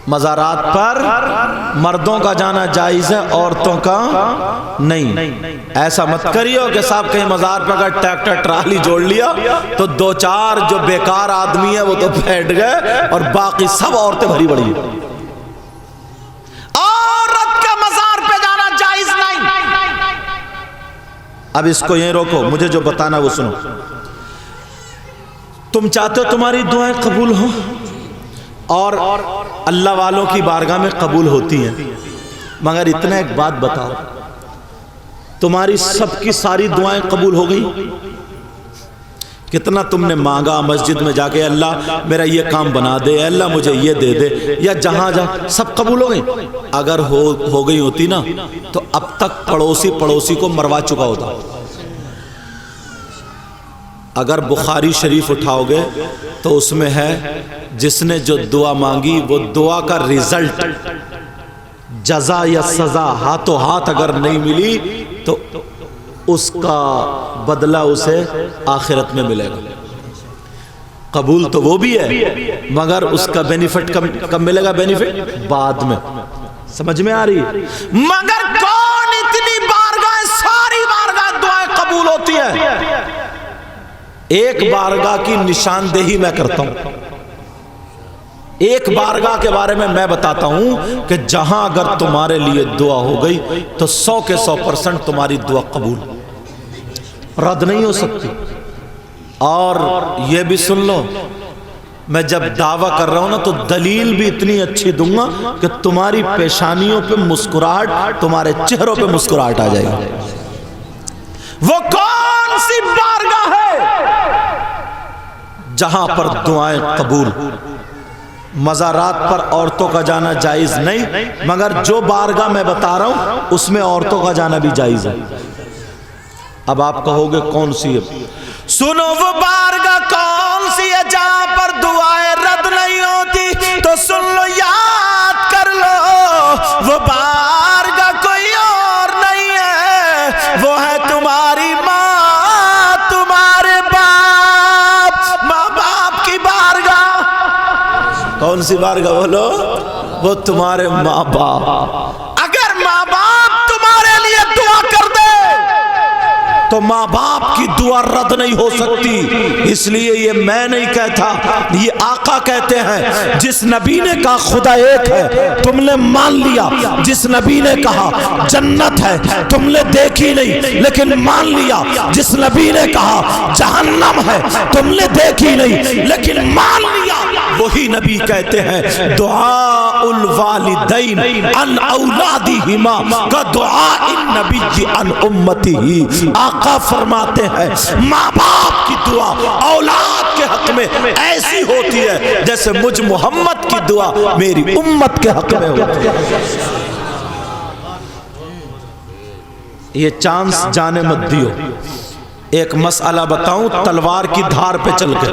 مزارات پر مردوں کا جانا جائز ہے، عورتوں کا نہیں۔ ایسا مت کریو کہ صاحب کہیں مزار پر اگر ٹریکٹر ٹرالی جوڑ لیا تو دو چار جو بیکار آدمی ہیں وہ تو بیٹھ گئے اور باقی سب عورتیں بھری بڑی ہیں۔ عورت کا مزار پہ جانا جائز نہیں۔ اب اس کو یہیں روکو، مجھے جو بتانا وہ سنو۔ تم چاہتے ہو تمہاری دعائیں قبول ہوں، اور اللہ والوں کی بارگاہ میں قبول ہوتی ہیں، مگر اتنا ایک بات بتاؤ، تمہاری سب کی ساری دعائیں قبول ہو گئی؟ کتنا تم نے مانگا مسجد میں جا کے، اللہ میرا یہ کام بنا دے، اللہ مجھے یہ دے دے، یا جہاں سب قبول ہو گئی؟ اگر ہو گئی ہوتی نا تو اب تک پڑوسی کو مروا چکا ہوتا۔ اگر بخاری شریف اٹھاؤ گے تو اس میں ہے جس نے جو دعا مانگی وہ دعا کا رزلٹ، جزا یا سزا ہاتھوں ہاتھ اگر نہیں ملی تو اس کا بدلہ اسے آخرت میں ملے گا۔ قبول تو وہ بھی ہے مگر اس کا بینیفٹ کب ملے گا؟ بینیفٹ بعد میں۔ سمجھ میں آ رہی ہے؟ مگر کون اتنی بارگاہ، ساری بارگاہ دعائیں قبول ہوتی ہے؟ ایک بارگاہ کی نشاندہی میں کرتا ہوں، ایک بارگاہ کے بارے میں میں بتاتا ہوں کہ جہاں اگر تمہارے لیے دعا ہو گئی تو 100% تمہاری دعا قبول، رد نہیں ہو سکتی۔ اور یہ بھی سن لو، میں جب دعویٰ کر رہا ہوں نا تو دلیل بھی اتنی اچھی دوں گا کہ تمہاری پیشانیوں پہ مسکراہٹ، تمہارے چہروں پہ مسکراہٹ آ جائے گی۔ وہ کون سی بارگاہ ہے جہاں پر دعائیں قبول؟ مزارات پر عورتوں کا جانا جائز نہیں، مگر جو بارگاہ میں بتا رہا ہوں اس میں عورتوں کا جانا بھی جائز ہے۔ اب آپ کہو گے کون سی ہے؟ سنو، وہ بارگاہ کون سی ہے جہاں پر دعائیں رد نہیں ہوتی؟ تو سن لو، یاد کر لو، وہ بارگاہ کوئی اور نہیں ہے، وہ ہے تمہاری ماں، تمہارے باپ، ماں باپ کی بارگاہ۔ کون سی بارگاہ بولو؟ وہ تمہارے ماں باپ۔ اگر ماں باپ تمہارے لیے دعا کر دے تو ماں باپ کی دعا رد نہیں ہو سکتی۔ اس لیے یہ میں نہیں کہتا، یہ آقا کہتے ہیں، جس نبی نے کہا خدا ایک ہے تم نے مان لیا، جس نبی نے کہا جنت ہے تم نے دیکھی نہیں لیکن مان لیا، جس نبی نے کہا جہنم ہے تم نے دیکھی نہیں لیکن مان لیا، وہی نبی کہتے ہیں دعاء الوالدین عن اولادہما کا دعاء النبی عن امتہ۔ آقا فرماتے ہیں ماں باپ کی دعا اولاد کے حق میں ایسی ہوتی ہے جیسے مجھ محمد کی دعا میری امت کے حق میں ہوتی ہے۔ یہ چانس جانے مت دیو۔ ایک مسئلہ بتاؤں تلوار کی دھار پہ چل کے،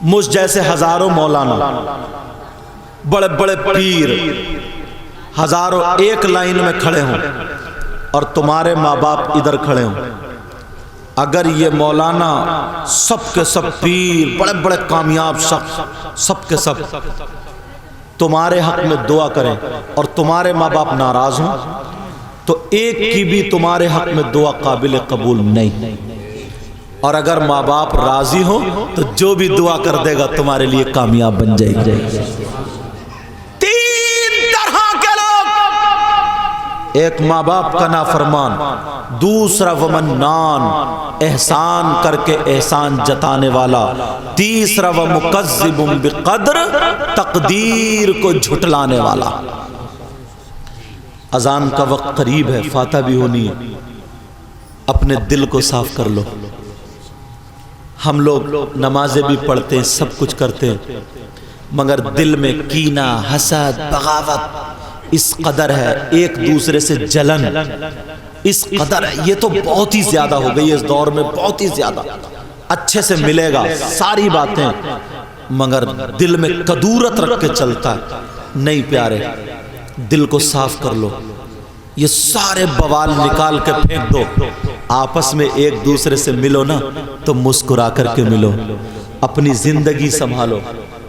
مجھ جیسے ہزاروں مولانا، بڑے بڑے پیر، ہزاروں ایک لائن میں کھڑے ہوں اور تمہارے ماں باپ ادھر کھڑے ہوں، اگر یہ مولانا سب کے سب پیر، بڑے بڑے کامیاب شخص، سب کے سب تمہارے حق میں دعا کریں اور تمہارے ماں باپ ناراض ہوں تو ایک کی بھی تمہارے حق میں دعا قابل قبول نہیں، اور اگر ماں باپ راضی ہوں تو جو بھی دعا کر دے گا تمہارے لیے کامیاب بن جائے گی۔ تین طرح کے لوگ، ایک ماں باپ کا نافرمان، دوسرا ومنان احسان کر کے احسان جتانے والا، تیسرا ومکذب بقدر تقدیر کو جھٹلانے والا۔ اذان کا وقت قریب ہے، فاتحہ بھی ہونی ہے، اپنے دل کو صاف کر لو۔ ہم لوگ نمازیں بھی پڑھتے ہیں، سب کچھ کرتے ہیں، مگر دل میں کینہ، حسد، بغاوت اس قدر ہے، ایک دوسرے سے جلن اس قدر ہے، یہ تو بہت ہی زیادہ ہو گئی اس دور میں، بہت ہی زیادہ۔ اچھے سے ملے گا ساری باتیں، مگر دل میں کدورت رکھ کے چلتا ہے۔ نہیں پیارے، دل کو صاف کر لو، یہ سارے بوال نکال کے پھینک دو، آپس میں ایک دوسرے سے ملو نا تو مسکرا کر کے ملو، اپنی زندگی سنبھالو۔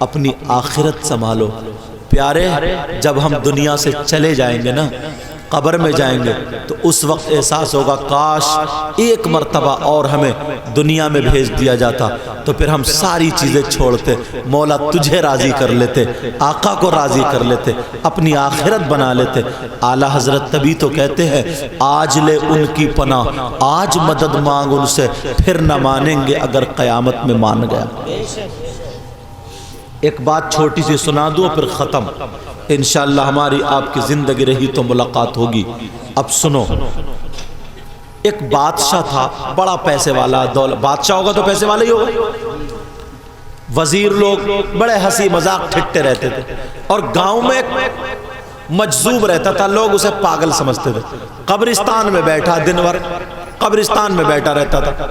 اپنی آخرت سنبھالو۔ پیارے، جب ہم دنیا سے چلے جائیں گے نا، قبر میں جائیں گے، تو اس وقت احساس ہوگا کاش ایک مرتبہ اور ہمیں دنیا میں بھیج دیا جاتا، تو پھر ہم ساری چیزیں چھوڑتے، مولا تجھے راضی کر لیتے، آقا کو راضی کر لیتے، اپنی آخرت بنا لیتے۔ اعلیٰ حضرت تبھی تو کہتے ہیں آج لے ان کی پناہ، آج مدد مانگ ان سے، پھر نہ مانیں گے اگر قیامت میں مان گیا۔ ایک بات چھوٹی سی سنا دوں پھر ختم، انشاءاللہ ہماری آپ کی زندگی رہی تو ملاقات ہوگی۔ اب سنو، ایک بادشاہ تھا، بڑا پیسے والا، بادشاہ ہوگا تو پیسے والا ہی ہوگا۔ وزیر لوگ بڑے ہنسی مذاق ٹھٹے رہتے تھے، اور گاؤں میں ایک مجذوب رہتا تھا، لوگ اسے پاگل سمجھتے تھے۔ قبرستان میں بیٹھا، دن بھر قبرستان میں بیٹھا رہتا تھا،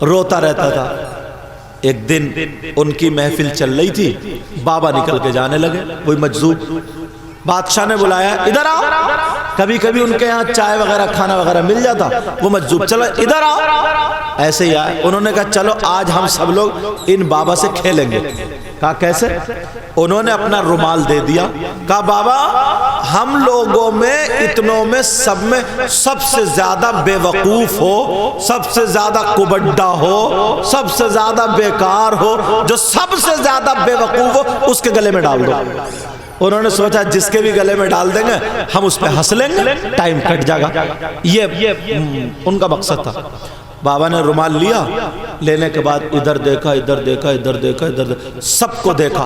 روتا رہتا تھا۔ ایک دن ان کی محفل چل رہی تھی، بابا نکل کے جانے لگے، وہی مجذوب۔ بادشاہ نے بلایا، ادھر آؤ۔ کبھی کبھی ان کے ہاں چائے وغیرہ کھانا وغیرہ مل جاتا، وہ مجذوب چلو ادھر آؤ، ایسے ہی آئے۔ انہوں نے کہا چلو آج ہم سب لوگ ان بابا سے کھیلیں گے۔ کہا کیسے؟ انہوں نے اپنا رومال دے دیا، کہا بابا ہم لوگوں میں اتنوں میں سب میں سب سے زیادہ بے وقوف ہو، سب سے زیادہ کبڈا ہو، سب سے زیادہ بیکار ہو، جو سب سے زیادہ بے وقوف ہو اس کے گلے میں ڈال دو۔ انہوں نے سوچا جس کے بھی گلے میں ڈال دیں گے ہم اس پہ ہنس لیں گے، ٹائم کٹ جائے گا، یہ ان کا مقصد تھا۔ بابا نے رومال لیا، لینے کے بعد ادھر دیکھا، ادھر دیکھا، ادھر دیکھا، ادھر دیکھا، سب کو دیکھا،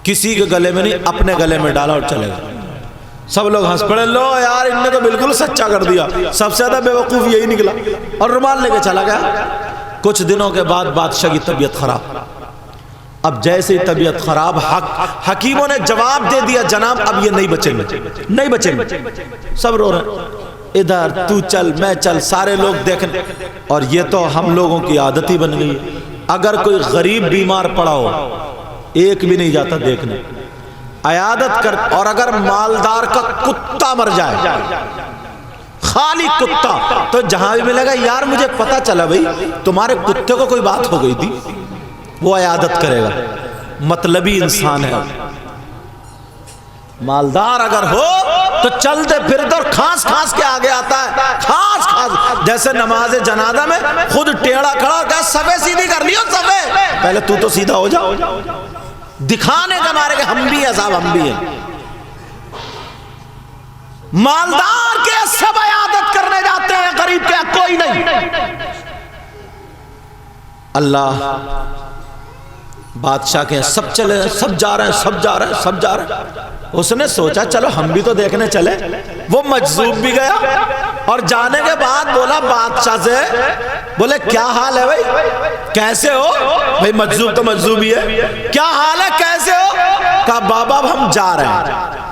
کسی کے گلے میں نہیں، اپنے گلے میں ڈالا اور چلے گئے۔ سب لوگ ہنس پڑے، لو یار ان نے تو بالکل سچا کر دیا، سب سے زیادہ بے وقوف یہی نکلا، اور رومال لے کے چلا گیا۔ کچھ دنوں کے بعد بادشاہ کی طبیعت خراب۔ اب جیسے طبیعت خراب، حکیموں نے جواب دے دیا جناب اب یہ نہیں بچیں گے، نہیں بچیں گے۔ سب رو رہے ہیں، ادھر تو چل میں چل، سارے لوگ دیکھیں۔ اور یہ تو ہم لوگوں کی عادت ہی بن گئی، اگر کوئی غریب بیمار پڑا ہو ایک بھی نہیں جاتا دیکھنے، عیادت کر۔ اور اگر مالدار کا کتا مر جائے، خالی کتا، تو جہاں بھی ملے گا یار مجھے پتا چلا بھئی تمہارے کتے کو کوئی بات ہو گئی تھی، وہ عیادت کرے گا۔ مطلبی انسان ہے۔ مالدار اگر ہو تو چلتے پھرتے اور کھانس کھانس کے آگے آتا ہے، کھانس کھانس، جیسے نماز جنازہ میں خود ٹیڑھا کھڑا کہا صفے سیدھی کر لیو، صفے پہلے تو سیدھا ہو جاؤ، دکھانے کا مارے کہ ہم بھی ہیں صاحب، ہم بھی ہیں۔ مالدار کے سب عیادت کرنے جاتے ہیں، غریب کے کوئی نہیں۔ اللہ بادشاہ کے سب چلے، سب جا رہے ہیں، سب جا رہے ہیں، سب جا رہے ہیں۔ اس نے سوچا چلو ہم بھی تو دیکھنے چلے۔ وہ مجذوب بھی گیا، اور جانے کے بعد بولا بادشاہ سے، بولے کیا حال ہے بھائی، کیسے ہو؟ بھائی مجذوب تو مجذوب ہی ہے، کیا حال ہے، کیسے ہو؟ کہا بابا ہم جا رہے ہیں۔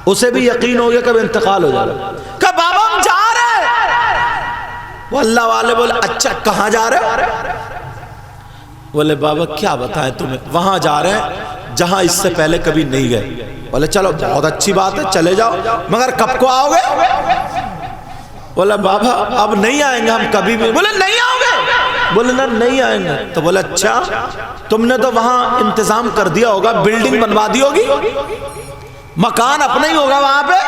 اسے بھی یقین ہو گیا کہ انتقال ہو جا رہا ہے۔ کہا بابا ہم جا رہے ہیں۔ وہ اللہ والے بولے اچھا کہاں جا رہے ہو؟ بولے بابا کیا بتائیں تمہیں، وہاں جا رہے ہیں جہاں اس سے پہلے کبھی نہیں گئے۔ بولے چلو بہت اچھی بات ہے چلے جاؤ، مگر کب کو آؤ گے؟ بولے بابا اب نہیں آئیں گے ہم کبھی بھی۔ بولے نہیں آؤ گے؟ بولے نہیں آئیں گے۔ تو بولے اچھا تم نے تو وہاں انتظام کر دیا ہوگا، بلڈنگ بنوا دی ہوگی، مکان اپنا ہی ہوگا وہاں پہ،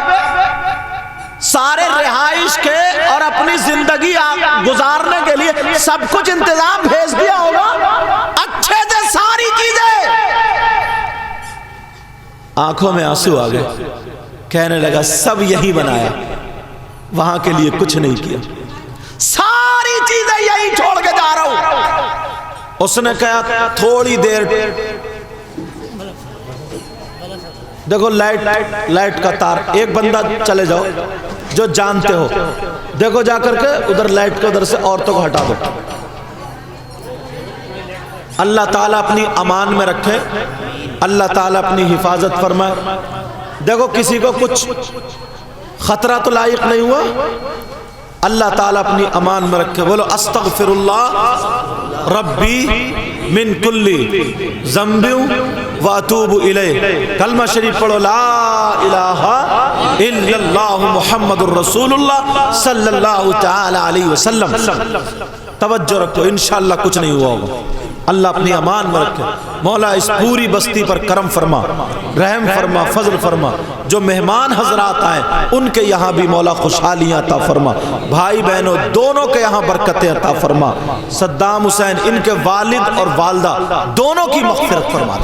سارے رہائش کے اور اپنی زندگی گزارنے کے لیے سب کچھ انتظام بھیج دیا ہوگا، اچھے سے ساری چیزیں۔ آنکھوں میں آنسو آ گئے، کہنے لگا سب یہی بنایا، وہاں کے لیے کچھ نہیں کیا، ساری چیزیں یہی چھوڑ کے جا رہا ہوں۔ اس نے کہا تھوڑی دیر، دیکھو لائٹ کا تار، ایک بندہ چلے جاؤ جو جانتے ہو، دیکھو جا کر کے ادھر لائٹ کے ادھر سے عورتوں کو ہٹا دو۔ اللہ تعالیٰ اپنی امان میں رکھے، اللہ تعالیٰ اپنی حفاظت فرمائے۔ دیکھو کسی کو کچھ خطرہ تو لاحق نہیں ہوا، اللہ تعالیٰ اپنی امان میں رکھے۔ بولو استغفر اللہ ربی من کل ذنب واتوب الیہ۔ کلمہ شریف پڑھو، لا الہ الا اللہ محمد الرسول اللہ صلی اللہ تعالی علیہ وسلم۔ توجہ رکھو، انشاءاللہ کچھ نہیں ہوا ہوگا۔ اللہ اپنی امان میں رکھے۔ مولا اس پوری بستی پر کرم فرما، رحم فرما، فضل فرما۔ جو مہمان حضرات آئے ان کے یہاں بھی مولا خوشحالیاں عطا فرما، بھائی بہنوں دونوں کے یہاں برکتیں عطا فرما۔ صدام حسین ان کے والد اور والدہ دونوں کی مغفرت فرما۔